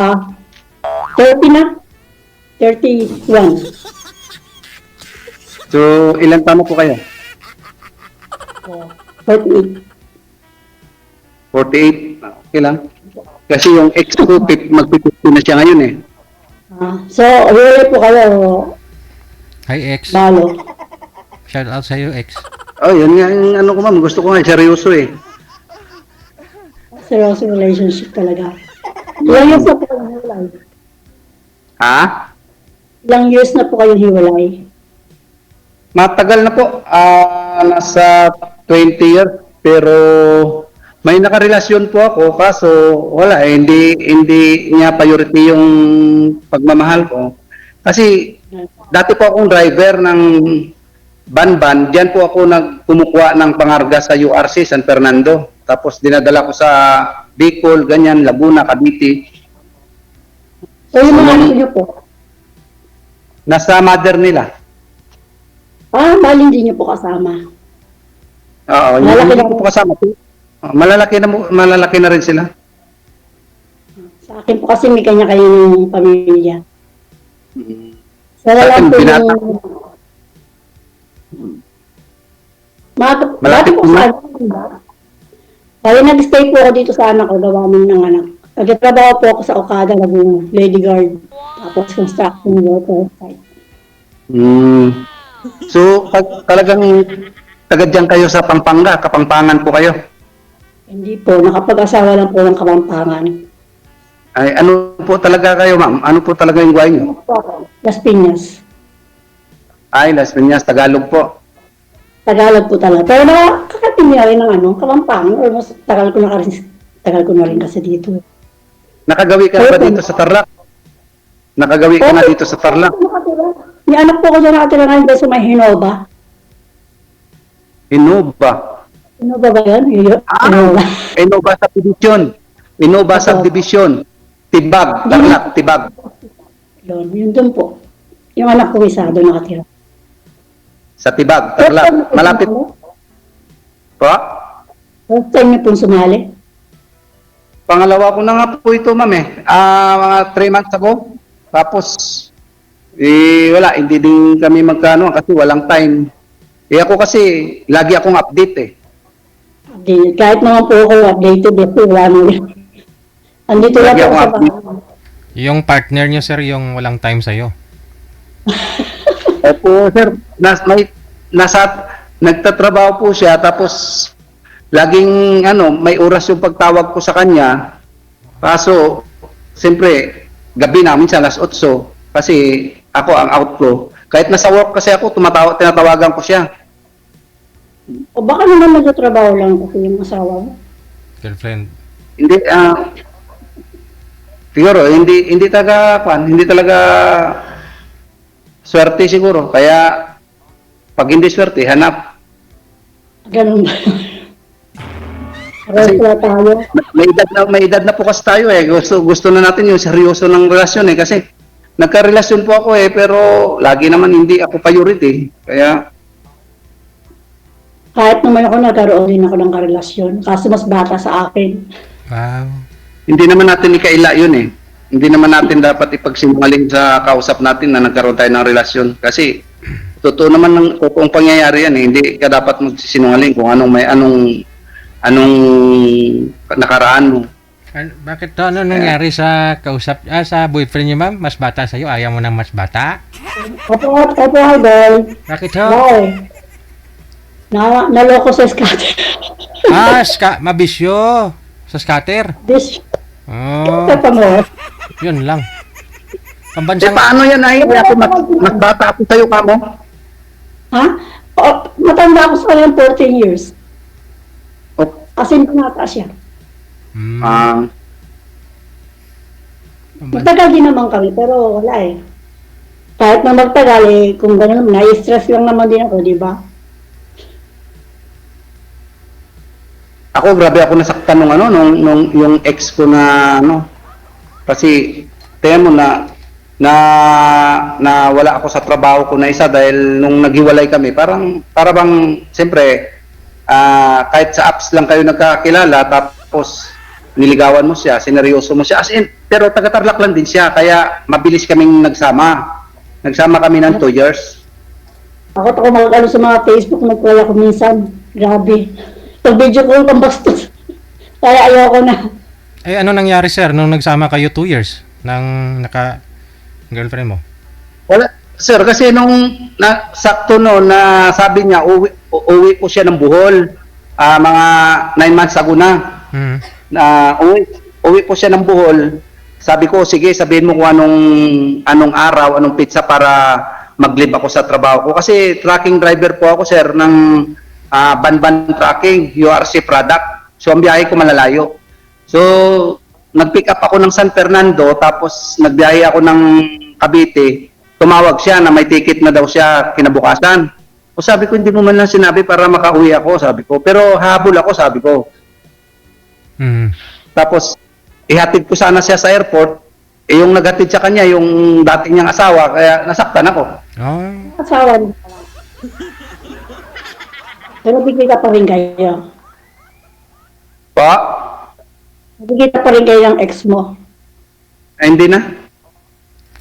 30 na. 31. So, ilan taon na po kayo? 48. 48? Okay lang. Kasi yung ex ko, mag-50 na siya ngayon eh. So, hiwalay po kayo, Hi, ex. Balo. Shout out sa'yo, ex. Oh, yun nga yung ano ko ma'am. Gusto ko nga, seryoso eh. Seryoso relationship talaga. Ilang years na po kayong hiwalay? Ha? Ilang years na po kayong hiwalay? Matagal na po. Nasa 20 years. Pero may nakarelasyon po ako. Kaso wala eh. Hindi niya priority yung pagmamahal ko. Kasi dati po akong driver ng van. Diyan po ako kumukuha ng pangarga sa URC San Fernando. Tapos dinadala ko sa Bicol, ganyan, Laguna, Cavite. So, yung mga anak niyo po? Nasa mother nila. Bali hindi niyo po kasama. Oo, Malalaki hindi na ko po kasama. Malalaki na rin sila. Sa akin po kasi may kanya-kanya ng pamilya. So, Sa wala akin, po binata. yung... Dati Malapit po na. sa anak. Bali nag-stay po ako dito sa anak ko, gawa ng anak. Nagtatrabaho po ako sa Okada, Laguna, Lady Guard. Tapos construction worker site. So, talagang taga dyan kayo sa Pampanga, Kapampangan po kayo. Hindi po, nakapag-asawa lang po ng Kapampangan. Ay, ano po talaga kayo, ma'am? Ano po talaga yung buhay niyo? Las Piñas. Ay, Las Piñas, Tagalog po. Tagalog po talaga. Pero nakakating niya rin ng Kapampangan. Almost tagal ko na rin kasi dito. Nakagawi ka na ba dito sa Tarlac? Nakagawi ka na dito sa Tarlac? May anak po ko dyan nakatira ngayon dahil sa may Hinova. Innova. Hinova ba yun? Hinova. Innova Subdivision. Innova Subdivision. Tibag, Tarlac, Tibag. Yun doon po. Yung anak ko isa doon nakatira. Sa Tibag, Tarlac. Malapit po. First time niyo pong sumali? Pangalawa ko na nga po ito, ma'am eh. Mga 3 months ago. Tapos, wala, hindi din kami magkano kasi walang time. Ako kasi, lagi akong update eh. Updated. Kahit naman po ako updated, wala nyo. Andito lang Lagi po akong sa update. bahay. Yung partner nyo, sir, yung walang time sa'yo. Opo, sir, nagtatrabaho po siya, tapos laging may oras yung pagtawag ko sa kanya. Kaso, siyempre, gabi na, minsan alas 8, kasi ako ang out ko. Kahit nasa work kasi ako, tinatawagan ko siya. O baka naman nagtatrabaho lang kasi yung asawa mo. Girlfriend. Hindi, siguro, hindi talaga swerte siguro. Kaya, pag hindi swerte, hanap. Ganun ba? Pareho pala tayo. May edad na po kasi tayo eh. Gusto na natin yung seryoso ng relasyon eh. Kasi nagka-relasyon po ako eh, pero lagi naman hindi ako priority. Kaya Kahit naman ako nagkaroon din ako ng karelasyon. Kaso mas bata sa akin. Wow. hindi naman natin ikaila yun eh. Hindi naman natin dapat ipagsinungaling sa kausap natin na nagkaroon tayo ng relasyon. Kasi totoo naman ng totoong pangyayari yan eh. Hindi ka dapat magsisinungaling kung anong nakaraan mo. Bakit to? Ano nangyari sa kausap, sa boyfriend niyo, ma'am? Mas bata sa'yo? Ayaw mo ng mas bata? Opo, idol. Bakit ho? Bye. Naloko sa scatter. Mabisyo. Sa scatter? This, Oh, pa mo. yun lang. Eh Pambansang... paano yan ay? Mas bata ako sa'yo ka mo? Ha? Matanda ako sa kanyang 14 years. Oh, Kasi binata siya. Hmm. Matagal din naman kami, pero wala eh. Kahit na magtagal eh, kung gano'n, na-stress lang naman din ako, di ba? Ako, grabe ako nasaktan nung yung ex ko na kasi tingnan mo na wala ako sa trabaho ko na isa dahil nung naghiwalay kami, para bang siyempre kahit sa apps lang kayo nagkakilala tapos niligawan mo siya, sineryoso mo siya, as in pero taga-Tarlac lang din siya, kaya mabilis kaming nagsama. Nagsama kami ng 2 years. Ako mag-ano sa mga Facebook, nagkala ko minsan. Grabe. Pag-video call kang bastos. Kaya ayoko na. Eh, ano nangyari, sir, nung nagsama kayo 2 years ng naka-girlfriend mo? Wala, sir, kasi nung sakto no, na sabi niya, uwi po siya ng Bohol. Mga 9 months ago na. Hmm. Uwi po siya ng Bohol. Sabi ko, sige, sabihin mo kung anong araw, anong pizza para mag-leave ako sa trabaho ko. Kasi tracking driver po ako, sir, ng ban-ban tracking, URC product. So, ang biyahe ko malalayo. So, nag-pick up ako ng San Fernando, tapos nagbiyahe ako ng Cavite. Tumawag siya na may ticket na daw siya kinabukasan. O sabi ko, hindi mo man lang sinabi para makauwi ako, sabi ko. Pero habol ako, sabi ko. Hmm. Tapos, ihatid ko sana siya sa airport. Yung naghatid sa kanya, yung dating niyang asawa, kaya nasaktan ako. Oh. Asawa niya. Pero bigita pa rin kayo. Pa? Bigita pa rin kayo ng ex mo. Ay, hindi na.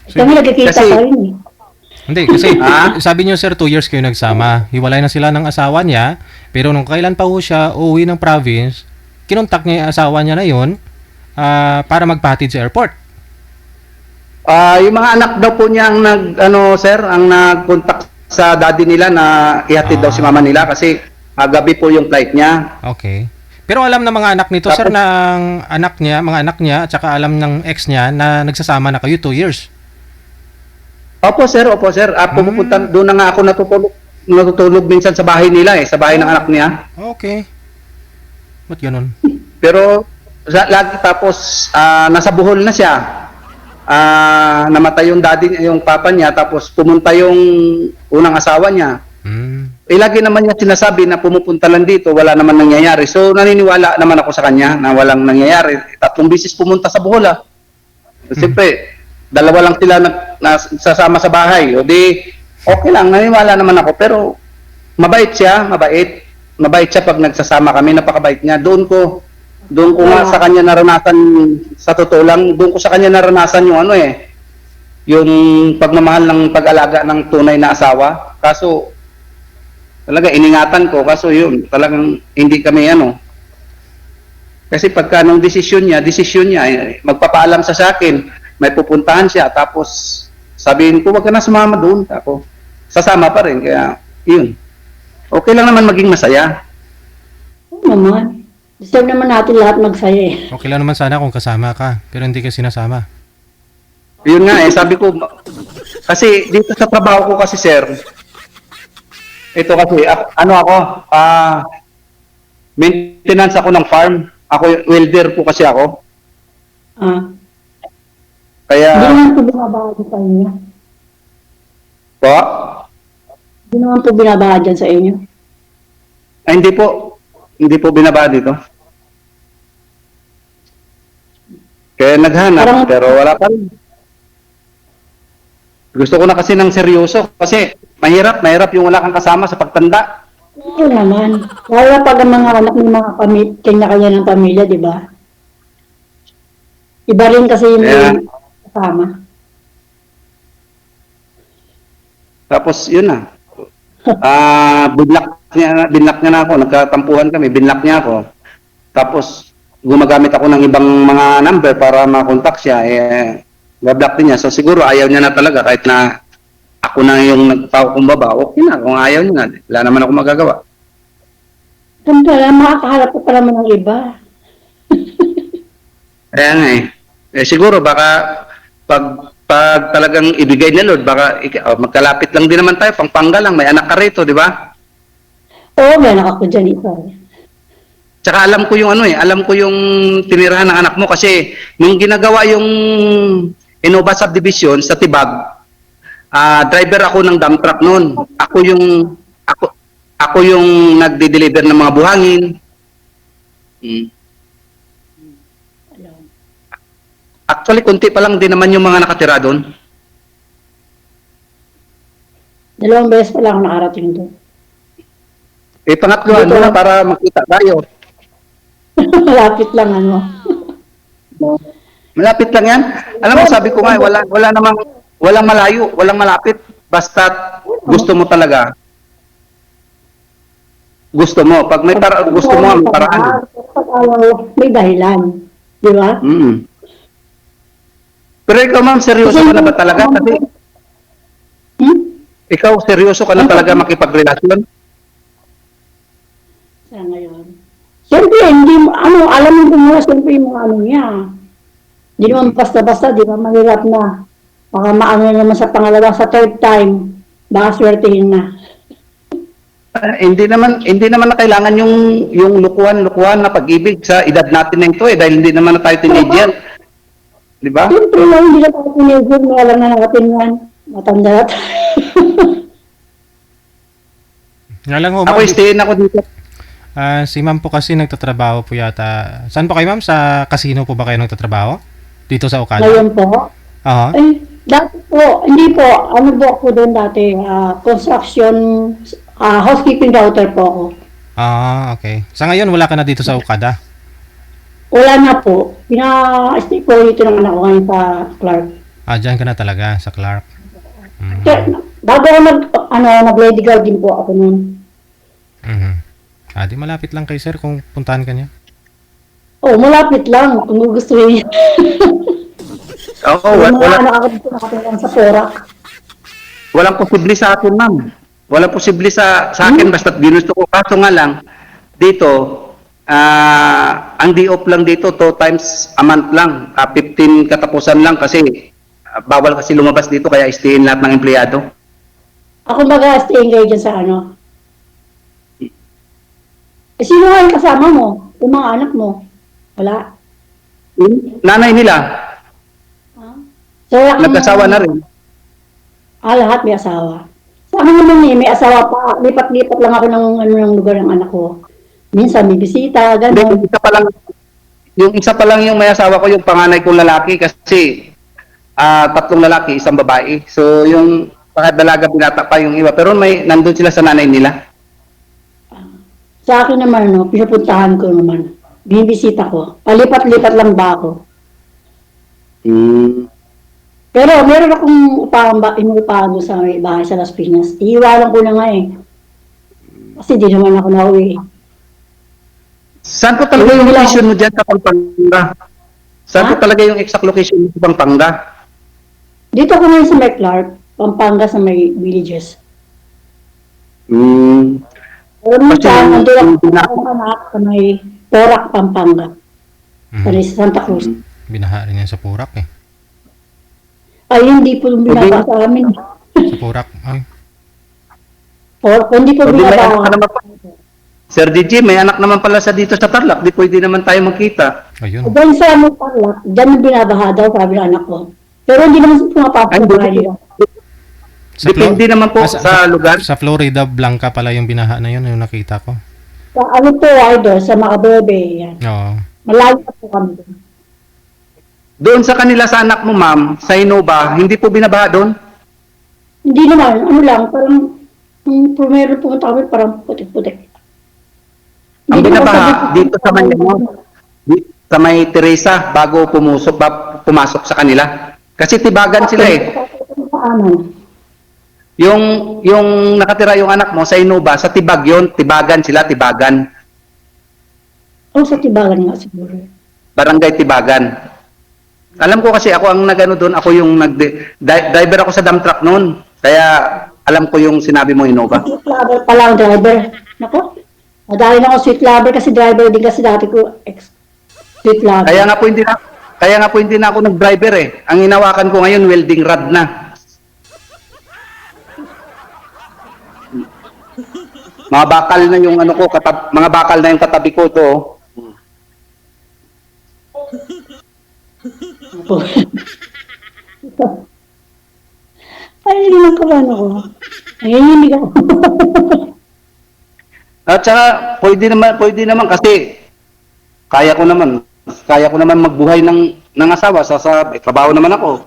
Kami nagkikita Kasi- Hindi, pa rin kasi Ah? sabi niyo, sir, 2 years kayo nagsama. Hiwalay na sila ng asawa niya, pero nung kailan pa ho siya uuwi ng province, kinontak niya yung asawa niya na yun para magpahatid sa airport. Yung mga anak daw po niya ang ang nag-contact sa daddy nila na ihatid daw si mama nila kasi gabi po yung flight niya. Okay. Pero alam ng mga anak nito, sir, Tapos- ng mga anak niya, at saka alam ng ex niya na nagsasama na kayo 2 years. Opo sir. Pumupunta doon na nga ako natutulog minsan sa bahay nila sa bahay ng anak niya. Okay. Ba't ganun? Pero lagi tapos nasa Bohol na siya. Namatay yung daddy niya, yung papa niya, tapos pumunta yung unang asawa niya. Hmm. Lagi naman niya sinasabi na pumupunta lang dito, wala naman nangyayari. So naniniwala naman ako sa kanya na walang nangyayari. 3 beses pumunta sa Bohol. Siyempre, dalawa lang sila sasama sa bahay. O di, okay lang, naniniwala naman ako. Pero mabait siya, mabait siya pag nagsasama kami, napakabait niya. Doon ko nga sa kanya naranasan, sa totoo lang, doon ko sa kanya naranasan yung yung pagmamahal ng pag-alaga ng tunay na asawa. Kaso, talaga iningatan ko, kaso yun, talagang hindi kami Kasi pagka nung desisyon niya, magpapaalam sa akin, may pupuntahan siya, tapos sabihin ko, wag ka na sumama doon. Ako, sasama pa rin, kaya yun. Okay lang naman maging masaya. Oo naman. Deserve naman natin lahat magsaya eh. Okay lang naman sana kung kasama ka, pero hindi ka sinasama. Yun nga sabi ko, kasi dito sa trabaho ko kasi sir, ito kasi, maintenance ako ng farm. Ako, welder po kasi ako. Kaya, Hindi naman po binabahagi sa inyo. po, Hindi naman po binabahagi sa inyo. ay hindi po binaba dito. Kaya naghanap, pero wala pa rin. Gusto ko na kasi ng seryoso, kasi mahirap yung wala kang kasama sa pagtanda. Oo naman. Lalo pag ang mga anak ng mga kanya-kanya ng pamilya, di ba? Iba rin kasi yung Yeah. kasama. Tapos yun na. Binlock niya na ako, nagkatampuhan kami, binlock niya ako. Tapos gumagamit ako ng ibang mga number para makontak siya, bablock din niya. So siguro ayaw niya na talaga, kahit na ako na yung nagpakumbaba, okay na, kung ayaw niya na, wala naman ako magagawa. Ganda lang, makakaharap ko pa naman ng iba. Kaya nga siguro baka pag talagang ibigay ni Lord, baka magkalapit lang din naman tayo, Pampanga lang, may anak ka rito, di ba? Oo, may anak ako dyan isa. Tsaka alam ko yung alam ko yung tinirahan ng anak mo kasi nung ginagawa yung Innova Subdivision sa Tibag, driver ako ng dump truck noon. Ako yung nagde-deliver ng mga buhangin. Actually, konti pa lang din naman yung mga nakatira doon. 2 beses pa lang ako nakarating doon. Pangatlo, Dito. para makita tayo. Malapit lang Malapit lang yan. Alam mo, sabi ko nga, wala namang, walang malayo, walang malapit. Basta gusto mo talaga. Gusto mo. Pag may gusto mo, may paraan. Pag ayaw, may dahilan. Di ba? Mm. Pero ikaw, ma'am, seryoso ka na ba talaga? Kasi ikaw, seryoso ka na talaga makipagrelasyon? Sa ngayon. Siyempre, hindi mo, alam mo kung muna, siyempre yung mga niya. Hindi naman basta-basta, di ba, mahirap na. Baka maano naman sa pangalawa, sa third time, baka swertihin na. Hindi naman na kailangan yung lukuhan na pag-ibig sa edad natin na ito dahil hindi naman na tayo teenager. Di ba? Siyempre lang, hindi na tayo teenager, may alam na natin yan. Matanda na tayo. Nga lang ho, Ako, ma'am. stayin ako dito. Si ma'am po kasi nagtatrabaho po yata. Saan po kayo, ma'am? Sa casino po ba kayo nagtatrabaho? Dito sa Okada? Ngayon po, Aha. dati po, hindi po, ano po ako doon dati, construction, housekeeping router po ako. Okay. Sa ngayon, wala ka na dito sa Okada? Wala na po, pina-stay po dito ng anak ko ngayon sa Clark. Dyan ka na talaga, sa Clark. Mhm. Kaya, bago ako nag-lady guard din po ako noon. Mhm. Di malapit lang kay sir kung puntahan ka niya. Oh, malapit lang, kung gusto niya. Oo, Yung mga anak ako dito nakatulong sa Porac. walang posible sa akin, ma'am. Walang posible sa akin, basta ginusto ko. Kaso nga lang, dito, ang day-off lang dito, 2 times a month lang. 15 katapusan lang kasi bawal kasi lumabas dito, kaya stayin lahat ng empleyado. Ako mag-stay kayo dyan sa ano. Sino nga yung kasama mo? Yung mga anak mo? Wala. Nanay nila, So, nagkasawa na rin. Lahat may asawa. Sa akin naman may asawa pa. Lipat-lipat lang ako ng lugar ng anak ko. Minsan may bisita, Hindi, gano'n. yung isa pa lang yung may asawa ko, yung panganay kong lalaki kasi 3 lalaki, 1 babae. So yung pakadalaga binata pa yung iba, pero nandun sila sa nanay nila. Sa akin naman, pinupuntahan ko naman. Binibisita ko. Palipat-lipat lang ba ako? Pero meron akong inuupahan doon sa may bahay sa Las Piñas. Iiwanan ko na nga eh. Kasi di naman ako nauwi. Saan po talaga yung location mo dyan sa Pampanga? Saan po talaga yung exact location mo sa Pampanga? Dito ako ngayon sa may Clark, Pampanga sa may villages. Pero minsan, nandun ako anak sa may Porac, Pampanga. Sa Santa Cruz. Binaha rin yan sa Porac eh. Ay, hindi po binaba sa amin. Sa Porac. Ay. Hindi po May anak binaba. ka naman pa. Sir DJ, may anak naman pala sa dito sa Tarlac. Di pwede naman tayo magkita. Ayun. Diyan sa ano Tarlac, diyan binabaha daw, sabi ng anak ko. Pero hindi naman pumapasok Ay, sa bahay nila. Depende naman po sa lugar. Sa Florida Blanca pala yung binaha na yun, yung nakita ko. Sa ano po, idol, sa Macabebe, yan. Oo. Malayo pa po kami doon. Doon sa kanila sa anak mo, ma'am, sa Innova, hindi po binabaha doon? Hindi naman, ano lang, parang, meron pumunta kami, parang putik-putik. Ang Hindi naman binabaha sabi- dito sa may sa may Teresa bago pumasok sa kanila. Kasi tibagan sila eh. Ano? Yung nakatira yung anak mo sa Innova, sa Tibag yon, Tibagan sila, Tibagan. Sa Tibagan nga siguro. Barangay Tibagan. Alam ko kasi ako ang nagano doon, ako yung driver ako sa dump truck noon. Kaya alam ko yung sinabi mo Innova. Sweet lover pala ang driver. Nako, madali na ako sweet lover kasi driver din kasi dati ko sweet lover. Kaya nga po hindi na ako nag-driver eh. Ang hinawakan ko ngayon welding rod na. Mga bakal na yung ano ko, mga bakal na yung katabi ko to. Ay, hindi naman ko ano ko. Nanginginig ako. At saka pwede naman kasi kaya ko naman magbuhay ng asawa sa trabaho naman ako.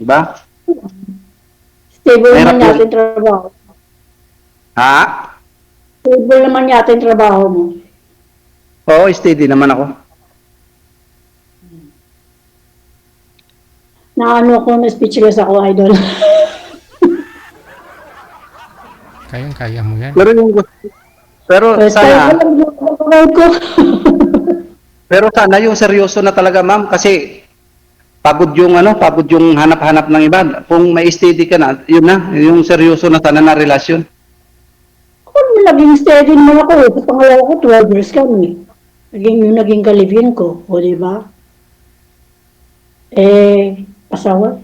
Diba? Stable Mahirap naman yata yun. yung trabaho. Ha? Stable naman yata yung trabaho mo. Oo, steady naman ako. na ano ko, na speechless ako, idol. Kayang-kaya mo yan. Pero First time ko sana, lang yung pag ko. pero sana yung seryoso na talaga, ma'am, kasi pagod yung hanap-hanap ng iba. Kung may steady ka na, yun na, yung seryoso na sana na relasyon. Kung naging steady naman ako, sa pangalawa ko, 12 years kami. Naging kalibin ko, o di ba? Asawa.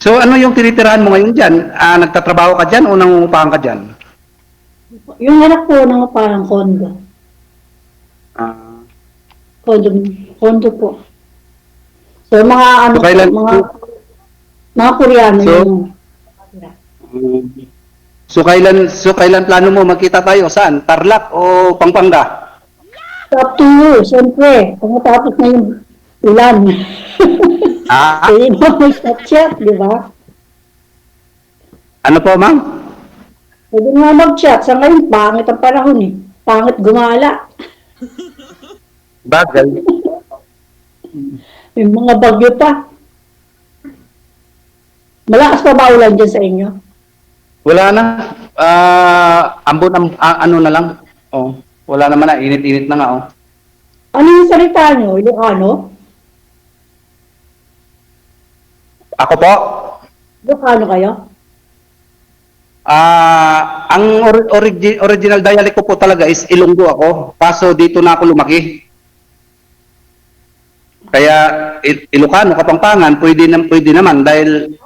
So ano yung tinitirahan mo ngayon dyan? Nagtatrabaho ka dyan o nangungupahan ka dyan? Yung anak ko, nang parang kondo. Ah, Kondo po. So, mga ano So, kailan- po, mga Koreano So- yung so kailan plano mo magkita tayo? Saan? Tarlac o Pampanga? up to you, siyempre. Pagkatapos na yung ulan. Ah, Pwede mo mag-chat, di ba? ano po, ma'am? Pwede nga mag-chat. Sa ngayon, pangit ang panahon eh. Pangit gumala. Bagay. May mga bagyo pa. Malakas pa ba ulan dyan sa inyo? Wala na. Ano na lang. Oh, wala naman na. Init-init na nga, oh. Ano yung salita nyo? Ilocano? Ako po, Ilocano kayo? ang original dialect ko po talaga is Ilonggo ako. Kaso dito na ako lumaki. Kaya Ilocano, Kapampangan, pwede naman dahil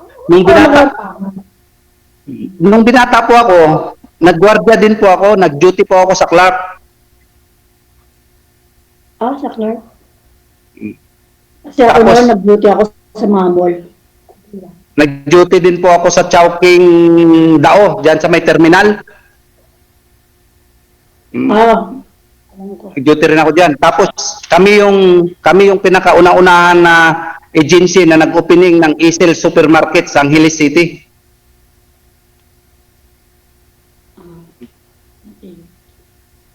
nung binata po ako, nagguardia din po ako, nag-duty po ako sa Clark. Sa Clark. Kasi ako Tapos- naman nag-duty ako sa Mamol. Nag-duty din po ako sa Chowking Dao, dyan sa may terminal. Alam ko. Nag-duty rin ako dyan. Tapos kami yung pinakauna-unahan na agency na nag-opening ng Isel Supermarket sa Angeles City.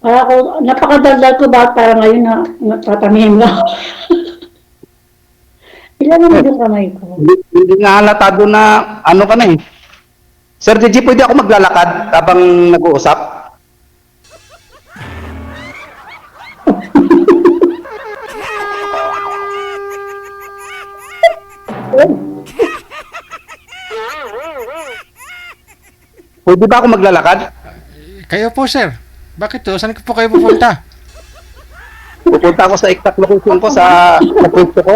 Para ako, napakadaldal ko ba para ngayon na tatamihin lang. Ilan naman yung kamay ko? Hindi nga halata doon na ano ka na eh. Sir Gigi, pwede ako maglalakad habang nag-uusap? Pwede ba ako maglalakad? Kayo po, sir. Bakit to? Saan po kayo pupunta? Pupunta ako sa exact location ko sa pwesto ko.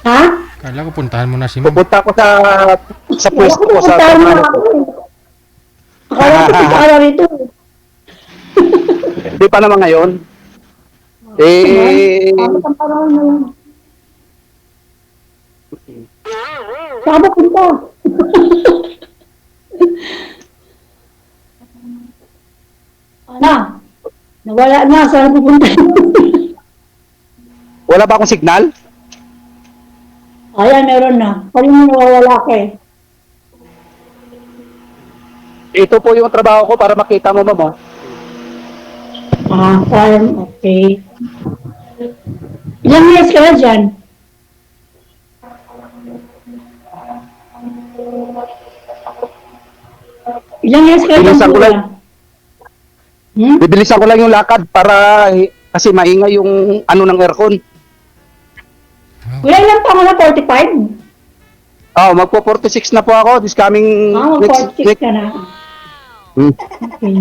Ha? Kala ko puntahan mo na si ma'am. Pupunta ako sa pwesto ko sa Puntahan mo trabaho ako ko. eh. Akala ko puntahan rito. Hindi pa naman ngayon. Bakit ang panahon na yun? Saan ba punta? Ana, nawala na. Saan pupunta? Wala ba akong signal? Ayan, meron na. Pag mo nawawala ka eh. Ito po yung trabaho ko para makita mo, ma'am. Farm, okay. Ilang years ka na dyan? Ilang years ka na Bilisan ko lang. Hmm? Bibilisan ko lang yung lakad para kasi maingay yung ano ng aircon. Kuya, ilang taon na? 45? Oh, magpo 46 na po ako this coming Mag-46 ka na. Hmm. Okay.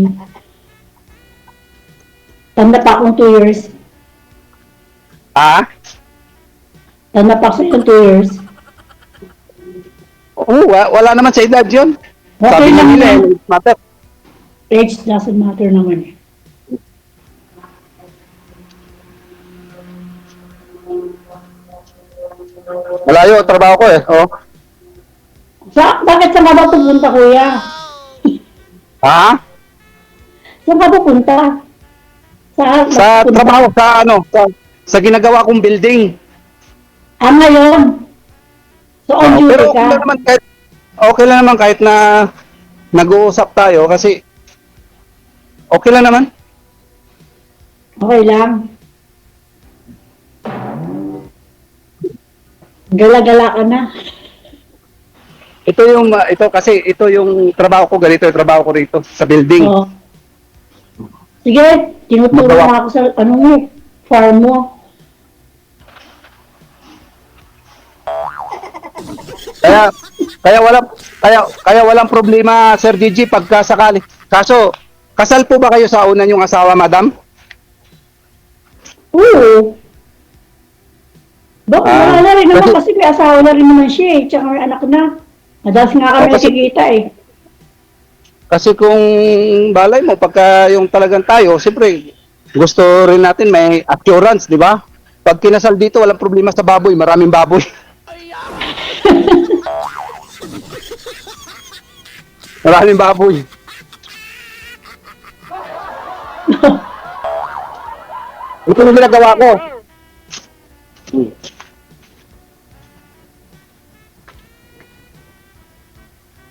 Tanda pa akong 2 years. Ah? Tanda pa akong 2 years. Oo, wala naman sa edad yun. Okay Sabi lang nila, yan. matter. Age doesn't matter naman eh. Malayo, trabaho ko eh. Oh. Bakit saan ka ba pupunta, kuya? Ha? Saan ka pupunta? Sa trabaho, sa ginagawa kong building. Ngayon? So, on duty Pero ka? okay lang naman kahit na nag-uusap tayo kasi okay lang naman. Okay lang. Gala-gala ka na. Ito yung trabaho ko, ganito yung trabaho ko rito sa building. Oo. Sige, tinuturo Magawa. nga ako sa, farm mo. Kaya walang problema, Sir Gigi, pagka sakali. Kaso, kasal po ba kayo sa una yung asawa, madam? Oo. Bakit Ah, wala na rin naman kasi- kasi may asawa na rin naman siya eh. Tsaka may anak na. Madalas nga kami kasi- nakikita eh. Kasi kung balay mo, pagka yung talagang tayo, siyempre, gusto rin natin may assurance, di ba? Pag kinasal dito, walang problema sa baboy, maraming baboy. Maraming baboy. Ito yung ginagawa ko.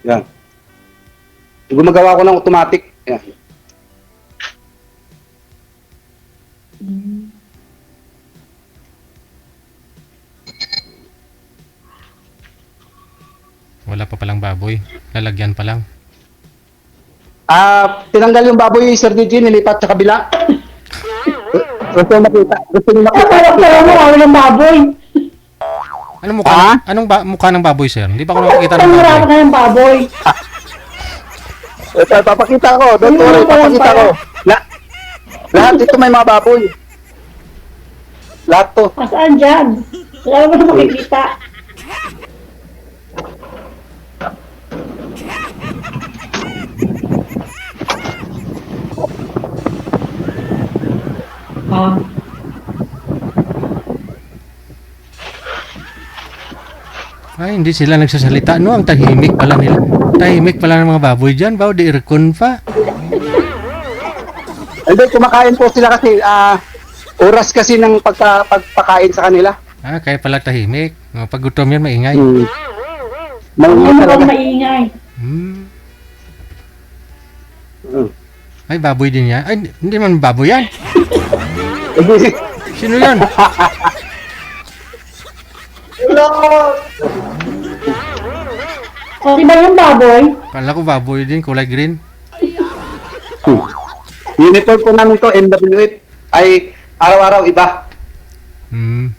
Yan. Gumagawa ko ng automatic. Yan. Wala pa palang baboy. Lalagyan pa lang. Tinanggal yung baboy, Sir DJ, nilipat sa kabila. Gusto mo makita? Gusto mo makita? Kaya mo kami ng baboy. Anong mukha? Ah? Mukha ng baboy, sir? Hindi pa ako nakakita ng Pangirapan baboy. ka ng baboy. Ito, papakita ko. Don't Yung worry, mga walang papakita ko. pala. Lahat dito may mga baboy. Lahat to. Saan dyan? Wala mo na makikita. Ah, Ay, hindi sila nagsasalita. No, ang tahimik pala nila. Tahimik pala ng mga baboy dyan. Bao, di aircon pa. Hindi, kumakain po sila kasi oras kasi ng pagpakain sa kanila. Kaya pala tahimik. Pag gutom yan, maingay. Hmm. ay Maingay mukhang talaga. maingay. Hmm. Hmm. Ay, baboy din yan. Ay, hindi man baboy yan. Hindi. Sino yan? O, di ba yung baboy? Kala ko baboy din, kulay green. Uniform po namin to, NWF, ay araw-araw iba. Hmm.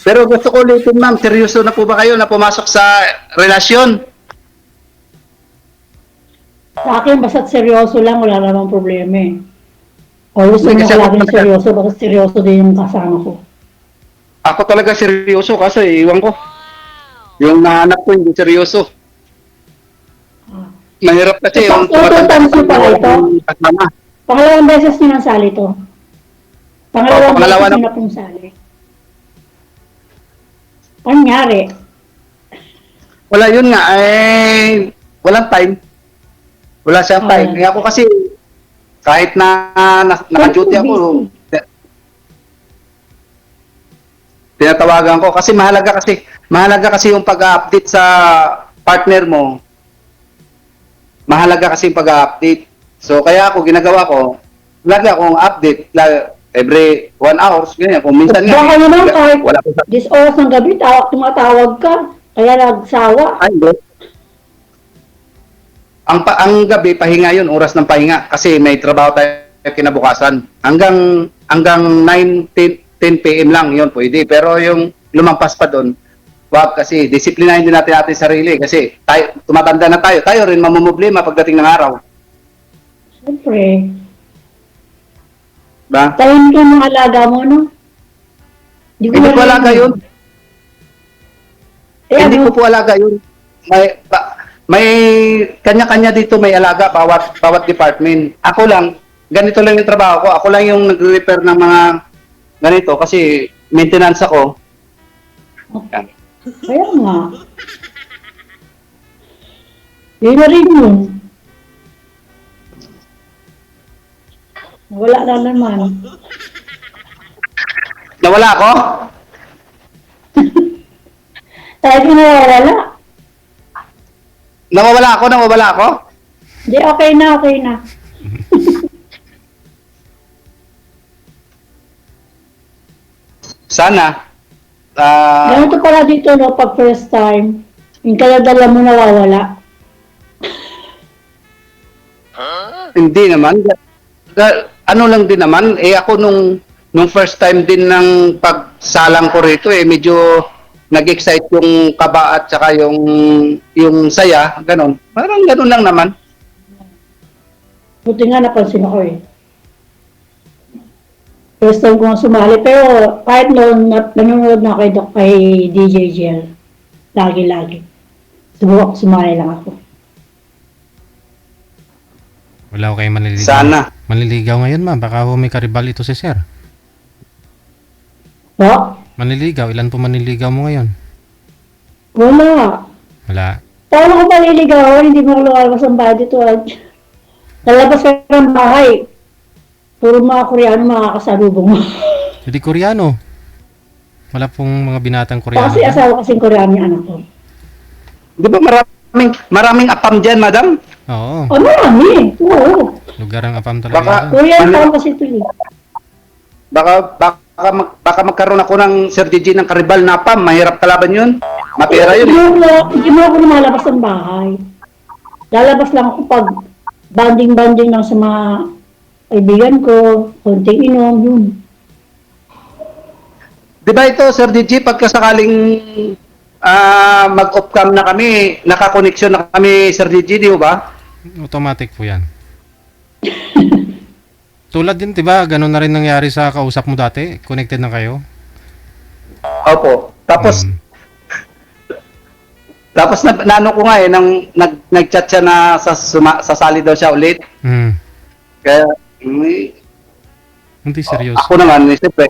Pero gusto ko ulitin, ma'am, seryoso na po ba kayo na pumasok sa relasyon? Sa akin, basta't seryoso lang, wala namang problema eh. O gusto Hindi, mo kasi ko ako laging talaga- seryoso, bakit seryoso din yung kasama ko. Ako talaga seryoso kasi iwan ko. Yung nahanap ko hindi seryoso. Mahirap kasi yung Total times mo pala ito? kasama. Pangalawang beses niyo nang sali to. Pangalawang Pangalawa beses na- niyo na pong sali. Anong nangyari? Wala yun nga, walang time. Wala siyang time. Kaya ako kasi, kahit naka-duty ako, tinatawagan ko. Kasi mahalaga kasi yung pag-update sa partner mo. Mahalaga kasi yung pag-update. So, kaya ako, ginagawa ko, lagi akong update, every 1 hours, ganyan. Kung minsan nga, Baka naman kahit wala ko sa... 10 oras ng gabi, tumatawag ka. Kaya nagsawa. Ay, hindi. Ang gabi, pahinga yun, oras ng pahinga. Kasi may trabaho tayo kinabukasan. Hanggang 9, 10 p.m. lang yun, pwede. Pero yung lumampas pa doon, wag kasi disiplinahin din natin sarili. Kasi tayo, tumatanda na tayo. Tayo rin mamumblema pagdating ng araw. Siyempre. Ba? Tahimik yung mga alaga mo, no? Hindi ko alaga yun. Hindi ko po alaga yun. May kanya-kanya dito may alaga bawat department. Ako lang, ganito lang yung trabaho ko. Ako lang yung nagre-repair ng mga ganito kasi maintenance ako. Yan. Kaya nga. Yun na rin yun. Wala na naman. Nawala ako? Tayo pinawawala. Nawawala ako? Hindi, okay na, okay na. Sana. Ah, Ganito pala dito, no, pag first time, yung kaladala mo nawawala. hindi naman. Ano lang din naman, ako nung first time din ng pagsalang ko rito, medyo nag-excite yung kaba at saka yung saya, ganon. Parang ganon lang naman. Buti nga napansin ako eh. First time ko nga sumali, pero kahit noon nanonood na kay DJ Gel, lagi-lagi. Subok sumali lang ako. Wala ko kayo manliligaw. Sana. Manliligaw ngayon, ma'am. Baka ho may karibal ito si sir. Po? Manliligaw. Ilan po manliligaw mo ngayon? Wala. Wala. Paano ko paliligaw? Hindi mo lumalabas ang bahay dito. Lalabas ka ng bahay. Puro mga Koreano makakasalubong mo. Hindi Koreano. Wala pong mga binatang Koreano. Kasi asawa kasing Koreano yung anak ko. Di ba maraming apam dyan, madam? Oo. Oh, marami. Oo. Lugar ang apam talaga. Baka- yun. Korean town kasi ito eh. Baka magkaroon ako ng Sir DJ ng karibal na apam. Mahirap kalaban yun. Mapera yun. Hindi mo ako lumalabas ng bahay. Lalabas lang ako pag banding-banding lang sa mga kaibigan ko, konting inom, yun. Di ba ito, Sir DJ, pagkasakaling mag-off cam na kami, nakakoneksyon na kami, Sir DJ, di ba? Automatic po yan. Tulad din, diba? Ganun na rin nangyari sa kausap mo dati. Connected na kayo. Opo. Tapos, Mm. tapos naano ko nga nag-chat siya na sasali daw siya ulit. Mm. Kaya, Hindi seryoso. ako naman, siyempre,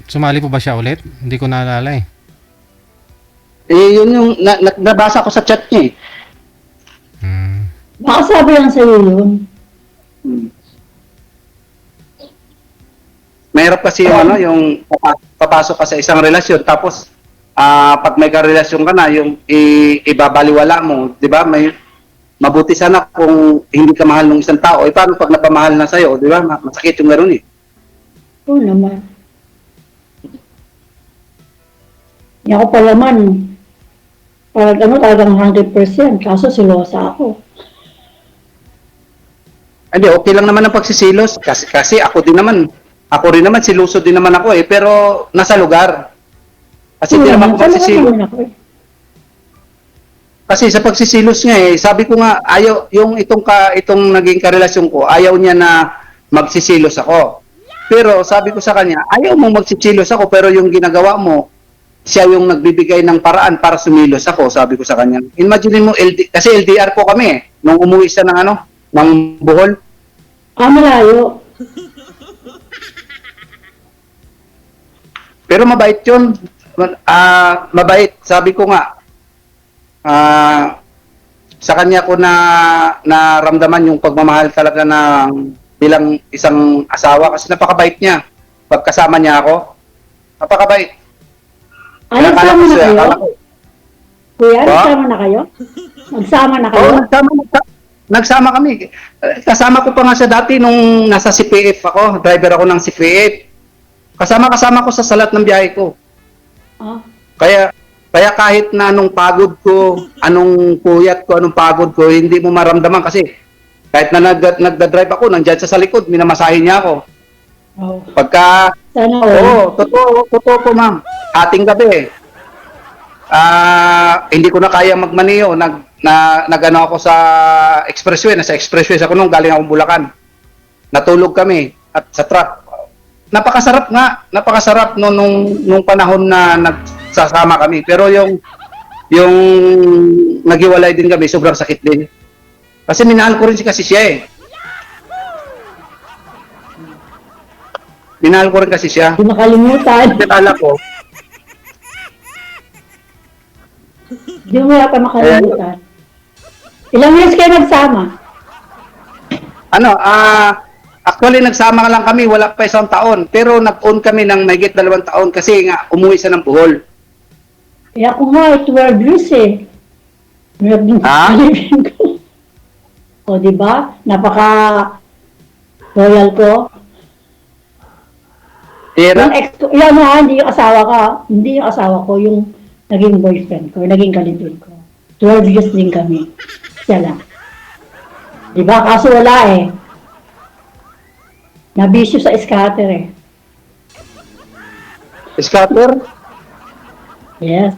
Sumali po ba siya ulit? Hindi ko naalala eh. yun yung nabasa ko sa chat niya eh. Mm. Baka sabi lang sa'yo yun. Mahirap kasi yung papasok ka sa isang relasyon, tapos pag may karelasyon ka na, yung ibabaliwala mo, di ba? Mabuti sana kung hindi ka mahal ng isang tao. Paano pag napamahal na sa'yo, di ba? Masakit yung gano'n eh. Oo naman. Hindi ako pa naman. Talagang 100%. Kaso silosa ako. Hindi, okay lang naman ang pagsisilos. Kasi ako rin naman, siluso din naman ako eh. Pero nasa lugar. Kasi hindi naman ako magsisilos. Talaga naman ako eh. Kasi sa pagsisilos niya sabi ko nga, ayaw, itong naging karelasyon ko, ayaw niya na magsisilos ako. Pero sabi ko sa kanya, ayaw mong magsisilos ako, pero yung ginagawa mo, siya yung nagbibigay ng paraan para sumilos ako, sabi ko sa kanya. Imagine mo, kasi LDR po kami nung umuwi siya ng Bohol. Malayo. Pero mabait yun. Mabait. Sabi ko nga, sa kanya ko naramdaman yung pagmamahal talaga bilang isang asawa kasi napakabait niya. Pagkasama niya ako, napakabait. Nagsama na kayo? Kuya, Ba? nagsama na kayo? Nagsama na kayo? Oo, nagsama kami. Kasama ko pa nga siya dati nung nasa CPF ako. Driver ako ng CPF. Kasama ko sa salat ng biyahe ko. Ah, Kaya kahit na anong pagod ko, anong puyat ko, anong pagod ko, hindi mo maramdaman kasi kahit na nagda-drive ako, nandiyan sa likod, minamasahin niya ako. oh. Pagka, Sana all. totoo po ma'am. Ating gabi hindi ko na kaya magmaniyo. Nagano ako sa expressway. Nasa expressway ako nung galing akong Bulacan. Natulog kami at sa truck. Napakasarap nung panahon na nagsasama kami. Pero yung naghiwalay din kami, sobrang sakit din. Kasi minahal ko rin kasi siya eh. Minahal ko rin kasi siya. Hindi makalimutan. Akala ko, Hindi mo yata makalimutan. Ilang years kayo nagsama? actually nagsama lang kami, wala pa isang taon. Pero nag-on kami ng mahigit 2 taon kasi nga umuwi siya ng Bohol. Kaya ako nga, 12 years eh. Meron din Ha? kalibin ko. O, di ba? Napaka-loyal ko. Tira? Yung ex ko, yan ha, hindi yung asawa ka, hindi yung asawa ko, yung naging boyfriend ko, naging kalibin ko. 12 years din kami. Siya lang. Di ba? Kaso wala eh. Nabisyo sa scatter eh. Scatter? Yes.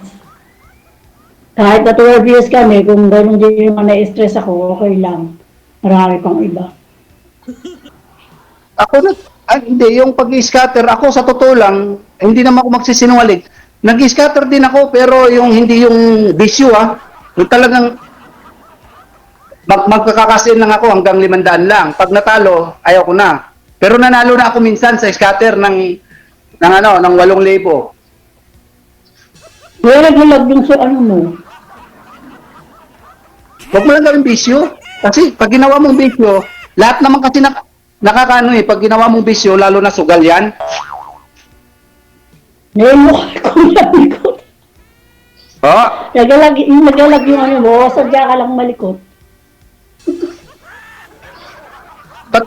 Kahit na 12 years kami, kung gano'n din yung na-stress ako, okay lang. Marami pang iba. Ako na, hindi, yung pag-scatter, ako sa totoo lang, hindi naman ako magsisinungaling. Nag-scatter din ako, pero yung hindi yung bisyo yung talagang magkakakasin lang ako hanggang 500 lang. Pag natalo, ayaw ko na. Pero nanalo na ako minsan sa scatter ng 8,000. Kaya naglalag yung sa ano mo. Huwag mo lang gawing bisyo. Kasi pag ginawa mong bisyo, lahat naman kasi nakakaano pag ginawa mong bisyo, lalo na sugal yan. Naimukhar ko yung likod. Oh, Nagalag yung ano mo, sadya ka lang malikot. ba't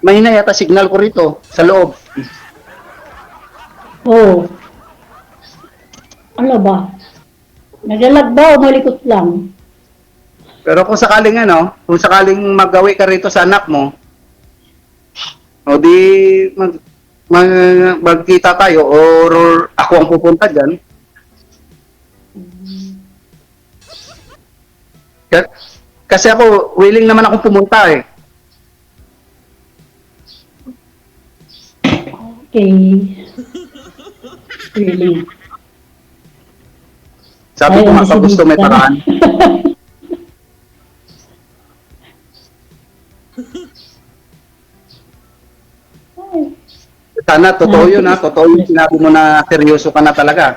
mahina yata signal ko rito sa loob. Oo. Ano ba? Nagalag ba o malikot lang? Pero kung sakaling magawi ka rito sa anak mo, o di magkita tayo or ako ang pupunta dyan. Kasi ako, willing naman akong pumunta eh. Okay. Really. Sabi ko Ayun, nga, pag gusto may sinita. paraan. Sana, totoo yun totoo yung sinabi mo na seryoso ka na talaga.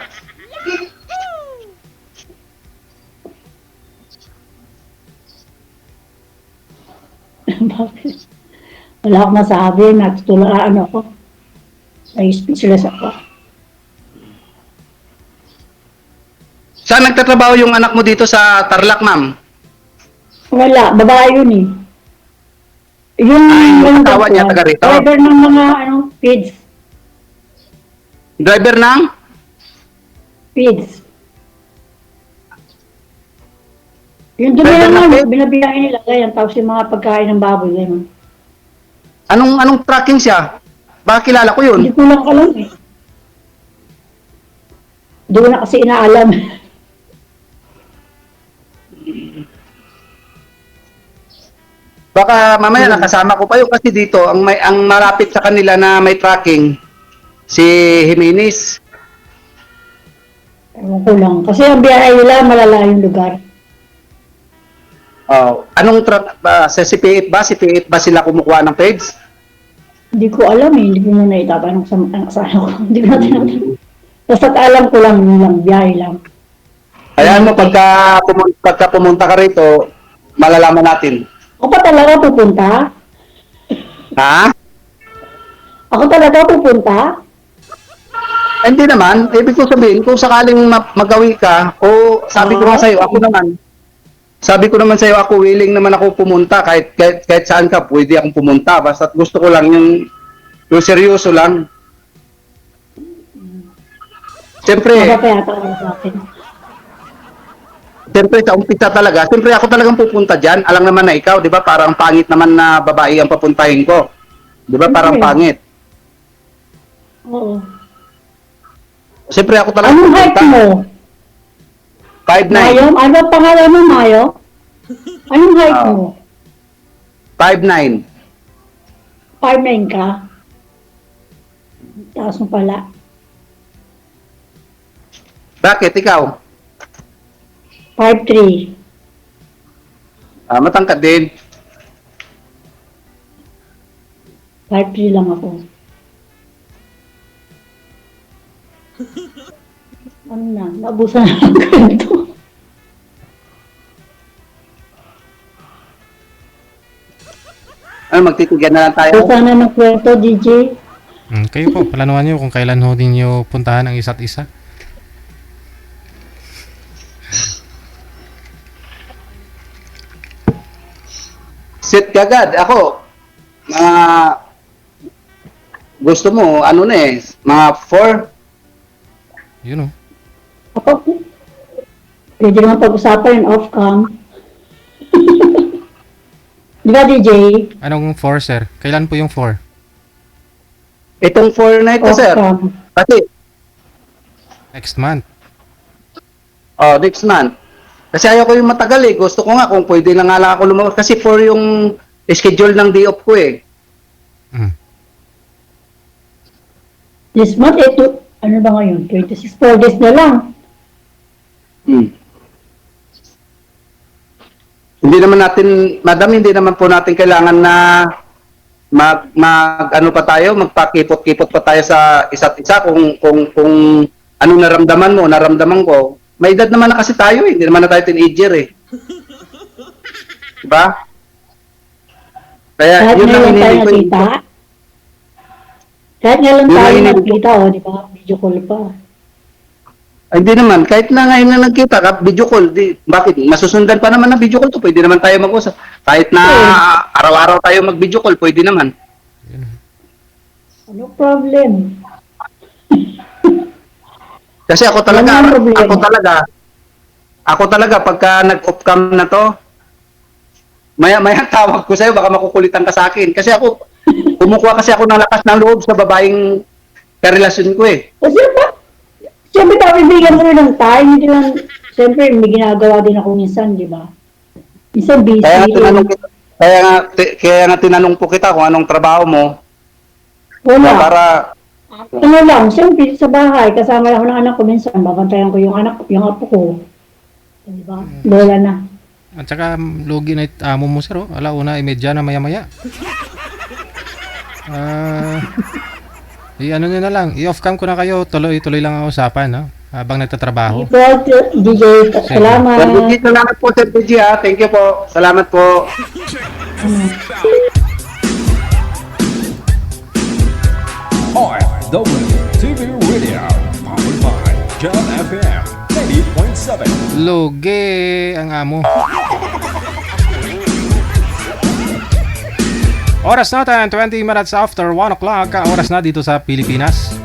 Bakit? Wala akong masabi. Natutulaan ako. Ay, speechless ako. Saan nagtatrabaho yung anak mo dito sa Tarlac, ma'am? Wala. Babae yun eh. Yung yung asawa niya, taga rito? driver ng mga feeds. Driver ng? Feeds. Yung dumi Driver ng ng feed? binabiyahin nila. Ganyan. Tapos yung mga pagkain ng baboy. Ganyan. Anong tracking siya? Baka kilala ko Hindi yun. ko lang alam eh. Hindi ko na kasi inaalam. Baka mamaya nakasama ko pa yun kasi dito ang malapit sa kanila na may tracking si Jimenez. Ewan ko lang. Kasi ang biyahe nila malalayong lugar. Oh, anong track ba sa CPF ba? CPF ba sila kumukuha ng page? Hindi ko alam eh. Hindi ko na naitatanong sa ano ko. Hindi ko na tinatanong. Basta alam ko lang yun lang. Biyahe lang. Ayan mo, pagka pumunta ka rito, malalaman natin. Ako pa talaga pupunta? Ha? Ako talaga pupunta? Hindi naman. Ibig ko sabihin, kung sakaling magawi ka, o sabi ko nga sa'yo, sabi ko naman sa'yo, ako willing naman ako pumunta. Kahit saan ka, pwede akong pumunta. Basta gusto ko lang yung seryoso lang. Siyempre, Mapapayata ka sa akin. Siyempre, sa umpisa talaga, siyempre ako talagang pupunta dyan. Alam naman na ikaw, di ba? Parang pangit naman na babae ang papuntahin ko. Di ba? Parang Siyempre. pangit. Oo. Siyempre ako talagang Anong height pupunta. mo? 5'9". Mayo? Ano ang pangalan mo, Mayo? Anong height Oo. mo? 5'9". 5'9" ka? Taas mo pala. Bakit? Ikaw? 5'3". Matangkad din. 5'3" lang ako. Ano na? Naubusan na ang kwento. Magtitigan na lang tayo. Naubusan na ng kwento, DJ. Kayo po, planuhan nyo kung kailan ho ninyo puntahan ang isa't isa. Sit kagad. Ako, gusto mo, ano na eh, mga 4. Yun oh. Kapag, pwede naman pag-usapan yung off-cam. Di ba, DJ? Anong 4, sir? Kailan po yung 4? Itong 4 na ito, sir. Off-cam. Kasi, Next month. next month. Kasi ayaw ko yung matagal eh. Gusto ko nga kung pwede na nga lang ako lumabas. Kasi 4 yung schedule ng day off ko eh. Mm. This month, ano ba ngayon? 26, 4 days na lang. Hindi naman natin, madam, hindi naman po natin kailangan na ano pa tayo, magpakipot-kipot pa tayo sa isa't isa kung ano naramdaman ko. May edad naman na kasi tayo eh, hindi naman na tayo teenager eh. Diba? Kaya Kahit yun lang ngayon tayo hinihingi ko. nakita. Kahit ngayon Yun tayo ang hinihingi ko. nakita, di ba? Video call pa. Ay, hindi naman, kahit na ngayon na nagkita, video call, bakit? Masusundan pa naman ng video call to, pwede naman tayo mag-usap. Kahit na araw-araw tayo mag-video call, pwede naman. No problem. Kasi ako Wala talaga, nang problema. ako talaga, pagka nag-off cam na to, maya tawag ko sa'yo, baka makukulitan ka sa akin. Kasi ako, kumukuha kasi ako ng lakas ng loob sa babaeng karelasyon ko eh. Kasi ba? Siyempre, bibigyan mo rin ng time. Hindi lang, siyempre, may ginagawa din ako minsan, di ba? Minsan busy. Kaya nga tinanong po kita kung anong trabaho mo. Wala. Para, Ano lang, siyempre, sa bahay, kasama lang ako ng anak ko minsan. Babantayan ko yung apo ko. Di ba? Lola na. At saka lugi na amo mo, sir. Oh. Alauna, imedya na maya-maya. Ano nyo na lang. I-off cam ko na kayo. Tuloy-tuloy lang ang usapan. No? Habang nagtatrabaho. Ikaw, DJ, salamat. Salamat po, Sir PG, ha. Thank you po. Salamat po. TV Radio, powered by John FM 80.7. Lugi ang amo. Oras natin, 20 minutes after 1 o'clock. Oras na dito sa Pilipinas.